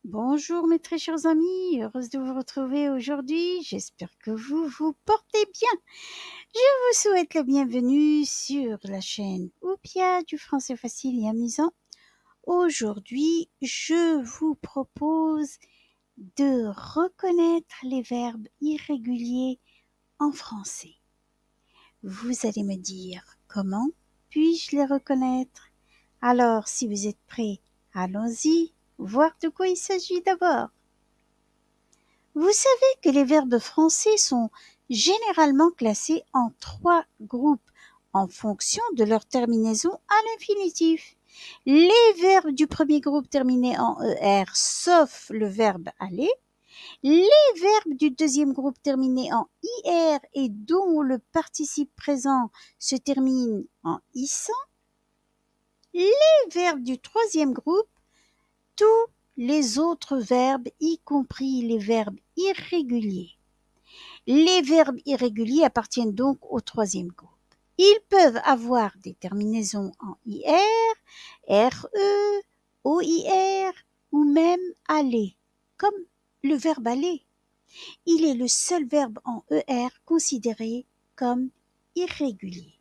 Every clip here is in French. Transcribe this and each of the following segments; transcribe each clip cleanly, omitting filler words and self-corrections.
Bonjour mes très chers amis, heureuse de vous retrouver aujourd'hui, j'espère que vous vous portez bien. Je vous souhaite la bienvenue sur la chaîne Oupia du français facile et amusant. Aujourd'hui, je vous propose de reconnaître les verbes irréguliers en français. Vous allez me dire comment puis-je les reconnaître? Alors, si vous êtes prêts, allons-y, voir de quoi il s'agit d'abord. Vous savez que les verbes français sont généralement classés en 3 groupes en fonction de leur terminaison à l'infinitif. Les verbes du premier groupe terminés en ER sauf le verbe aller, les verbes du deuxième groupe terminés en IR et dont le participe présent se termine en ISAN, les verbes du troisième groupe, tous les autres verbes, y compris les verbes irréguliers. Les verbes irréguliers appartiennent donc au troisième groupe. Ils peuvent avoir des terminaisons en IR, RE, OIR ou même aller, comme le verbe aller. Il est le seul verbe en ER considéré comme irrégulier.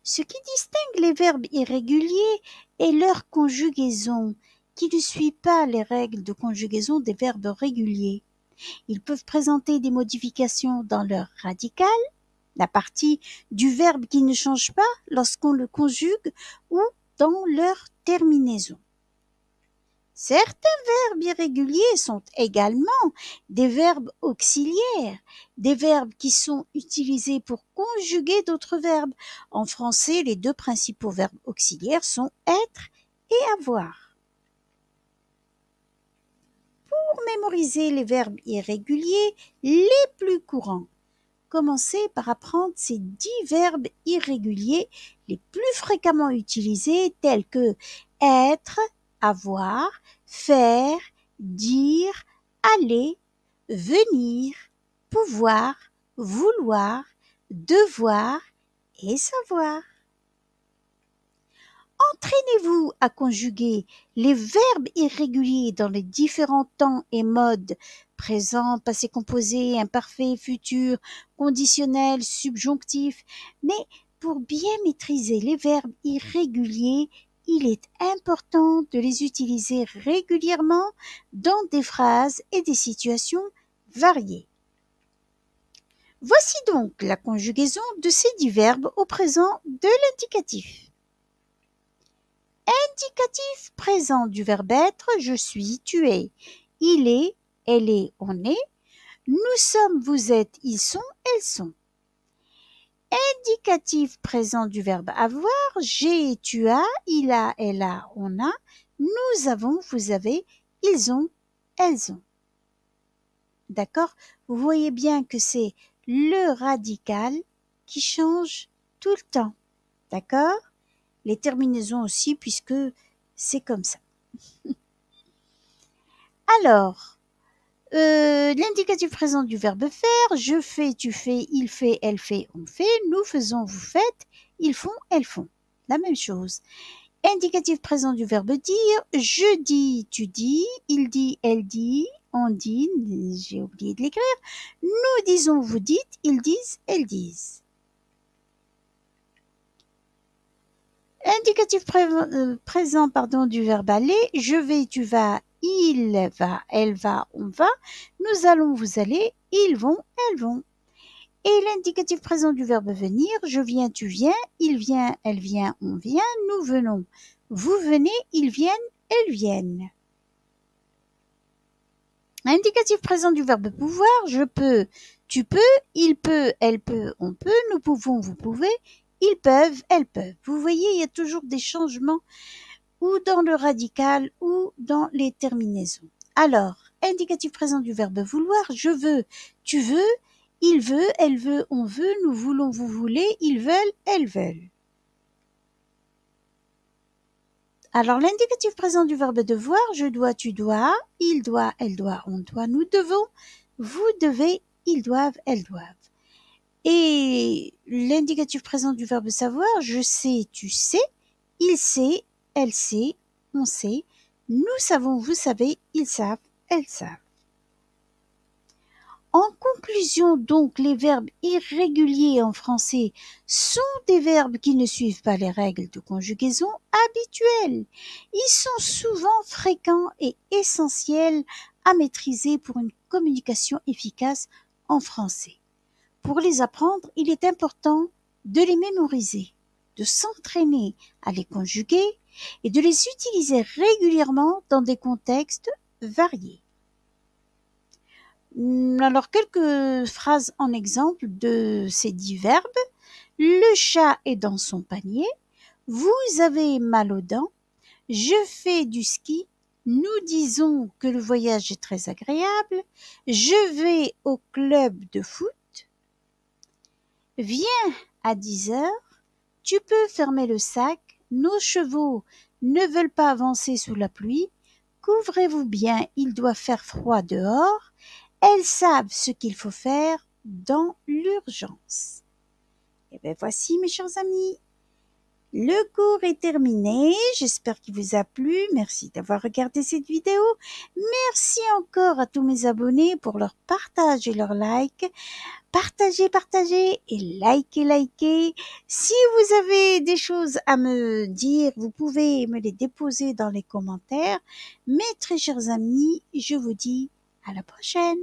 Ce qui distingue les verbes irréguliers est leur conjugaison, qui ne suit pas les règles de conjugaison des verbes réguliers. Ils peuvent présenter des modifications dans leur radical, la partie du verbe qui ne change pas lorsqu'on le conjugue, ou dans leur terminaison. Certains verbes irréguliers sont également des verbes auxiliaires, des verbes qui sont utilisés pour conjuguer d'autres verbes. En français, les deux principaux verbes auxiliaires sont être et avoir. Pour mémoriser les verbes irréguliers les plus courants, commencez par apprendre ces 10 verbes irréguliers les plus fréquemment utilisés tels que être, avoir, faire, dire, aller, venir, pouvoir, vouloir, devoir et savoir. Entraînez-vous à conjuguer les verbes irréguliers dans les différents temps et modes présent, passé composé, imparfait, futur, conditionnel, subjonctif. Mais pour bien maîtriser les verbes irréguliers, il est important de les utiliser régulièrement dans des phrases et des situations variées. Voici donc la conjugaison de ces 10 verbes au présent de l'indicatif. Indicatif présent du verbe être, je suis, tu es. Il est, elle est, on est. Nous sommes, vous êtes, ils sont, elles sont. Indicatif présent du verbe avoir, j'ai, tu as, il a, elle a, on a. Nous avons, vous avez, ils ont, elles ont. D'accord? Vous voyez bien que c'est le radical qui change tout le temps. D'accord? Les terminaisons aussi, puisque c'est comme ça. Alors, l'indicatif présent du verbe faire, je fais, tu fais, il fait, elle fait, on fait, nous faisons, vous faites, ils font, elles font. La même chose. Indicatif présent du verbe dire, je dis, tu dis, il dit, elle dit, on dit, j'ai oublié de l'écrire, nous disons, vous dites, ils disent, elles disent. Indicatif présent du verbe aller, je vais, tu vas, il va, elle va, on va, nous allons, vous allez, ils vont, elles vont. Et l'indicatif présent du verbe venir, je viens, tu viens, il vient, elle vient, on vient, nous venons, vous venez, ils viennent, elles viennent. Indicatif présent du verbe pouvoir, je peux, tu peux, il peut, elle peut, on peut, nous pouvons, vous pouvez, ils peuvent, elles peuvent. Vous voyez, il y a toujours des changements ou dans le radical ou dans les terminaisons. Alors, indicatif présent du verbe vouloir, je veux, tu veux, il veut, elle veut, on veut, nous voulons, vous voulez, ils veulent, elles veulent. Alors, l'indicatif présent du verbe devoir, je dois, tu dois, il doit, elle doit, on doit, nous devons, vous devez, ils doivent, elles doivent. Et l'indicatif présent du verbe savoir, je sais, tu sais, il sait, elle sait, on sait, Nous savons, vous savez, ils savent, elles savent. En conclusion, donc, les verbes irréguliers en français sont des verbes qui ne suivent pas les règles de conjugaison habituelles. Ils sont souvent fréquents et essentiels à maîtriser pour une communication efficace en français. Pour les apprendre, il est important de les mémoriser, de s'entraîner à les conjuguer et de les utiliser régulièrement dans des contextes variés. Alors, quelques phrases en exemple de ces dix verbes. Le chat est dans son panier. Vous avez mal aux dents. Je fais du ski. Nous disons que le voyage est très agréable. Je vais au club de foot. Viens à 10 heures. Tu peux fermer le sac. Nos chevaux ne veulent pas avancer sous la pluie. Couvrez-vous bien, il doit faire froid dehors. Elles savent ce qu'il faut faire dans l'urgence. Et bien voici mes chers amis, le cours est terminé. J'espère qu'il vous a plu. Merci d'avoir regardé cette vidéo. Merci encore à tous mes abonnés pour leur partage et leur like. Partagez, partagez et likez, likez. Si vous avez des choses à me dire, vous pouvez me les déposer dans les commentaires. Mes très chers amis, je vous dis à la prochaine.